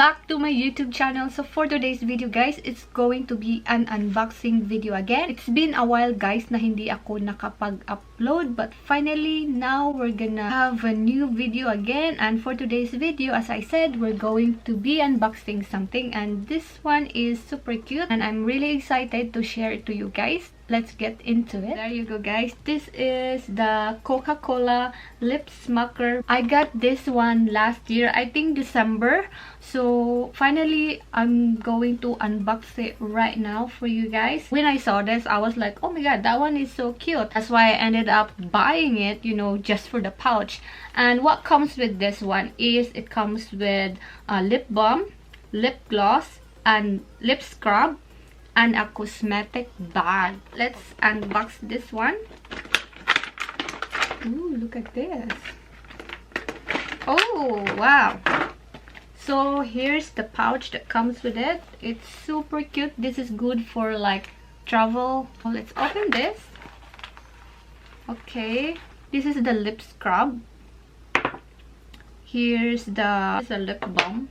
back to my YouTube channel. So for today's video guys, it's going to be an unboxing video again. It's been a while guys na hindi ako nakapag-upload, but finally now we're gonna have a new video again. And for today's video, as I said, we're going to be unboxing something, and this one is super cute and I'm really excited to share it to you guys. Let's get into it. There you go guys, this is the Coca-cola Lip Smacker. I got this one last year, I think December, so finally I'm going to unbox it right now for you guys. When I saw this, I was like, oh my god, that one is so cute. That's why I ended up buying it, you know, just for the pouch. And what comes with this one is it comes with a lip balm, lip gloss, and lip scrub, and a cosmetic bag. Let's unbox this one. Ooh, look at this. Oh wow, so here's the pouch that comes with it. It's super cute. This is good for like travel. Oh, let's open this. Okay, this is the lip scrub. Here's the lip balm.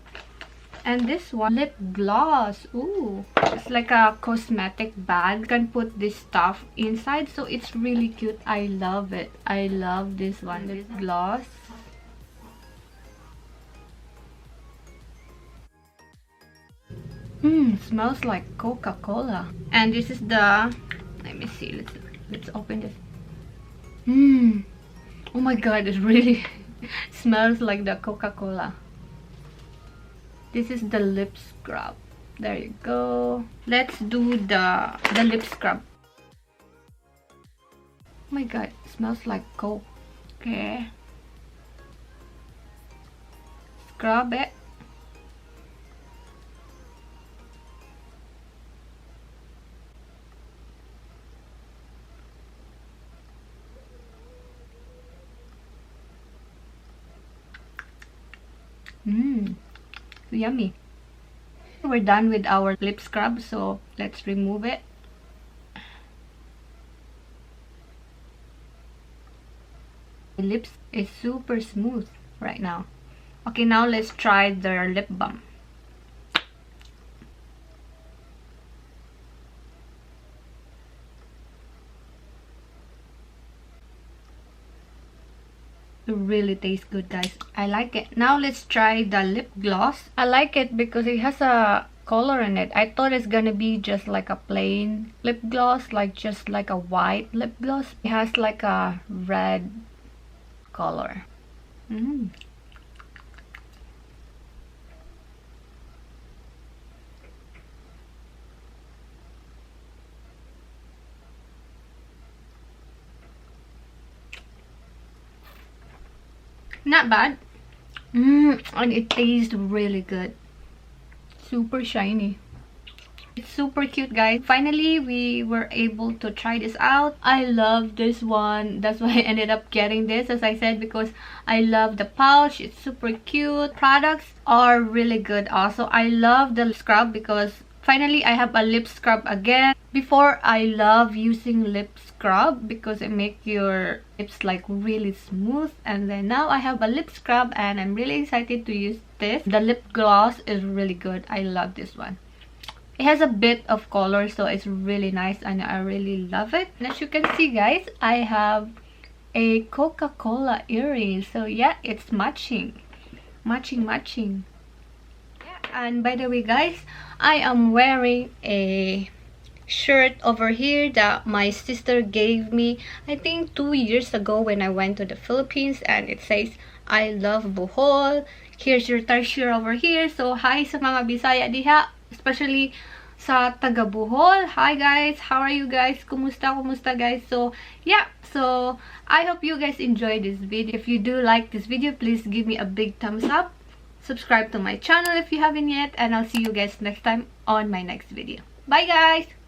And this one, lip gloss. Ooh, it's like a cosmetic bag. You can put this stuff inside, so it's really cute. I love it. I love this one, lip gloss. Smells like Coca-Cola. And this is the, let me see, let's open this. Oh my god, it really smells like the Coca-Cola. This is the lip scrub. There you go. Let's do the lip scrub. Oh my god, it smells like Coke. Okay. Scrub it. Yummy. We're done with our lip scrub, so let's remove it. The lips is super smooth right now. Okay, now let's try the lip balm. It really tastes good guys. I like it. Now let's try the lip gloss. I like it because it has a color in it. I thought it's gonna be just like a plain lip gloss, like just like a white lip gloss. It has like a red color. Not bad. And it tastes really good. Super shiny. It's super cute guys. Finally we were able to try this out. I love this one. That's why I ended up getting this, as I said, because I love the pouch. It's super cute. Products are really good also. I love the scrub because finally I have a lip scrub again. Before, I love using lip scrub because it makes your lips like really smooth, and then now I have a lip scrub and I'm really excited to use this. The lip gloss is really good. I love this one. It has a bit of color, so it's really nice and I really love it. And as you can see guys, I have a Coca-Cola earring, so yeah, it's matching. Matching. And by the way guys, I am wearing a shirt over here that my sister gave me, I think 2 years ago when I went to the Philippines, and it says I love Bohol. Here's your treasure over here. So hi sa mga Bisaya diha, especially sa taga Bohol. Hi guys, how are you guys? Kumusta guys? So yeah, so I hope you guys enjoyed this video. If you do like this video, please give me a big thumbs up. Subscribe to my channel if you haven't yet, and I'll see you guys next time on my next video. Bye guys!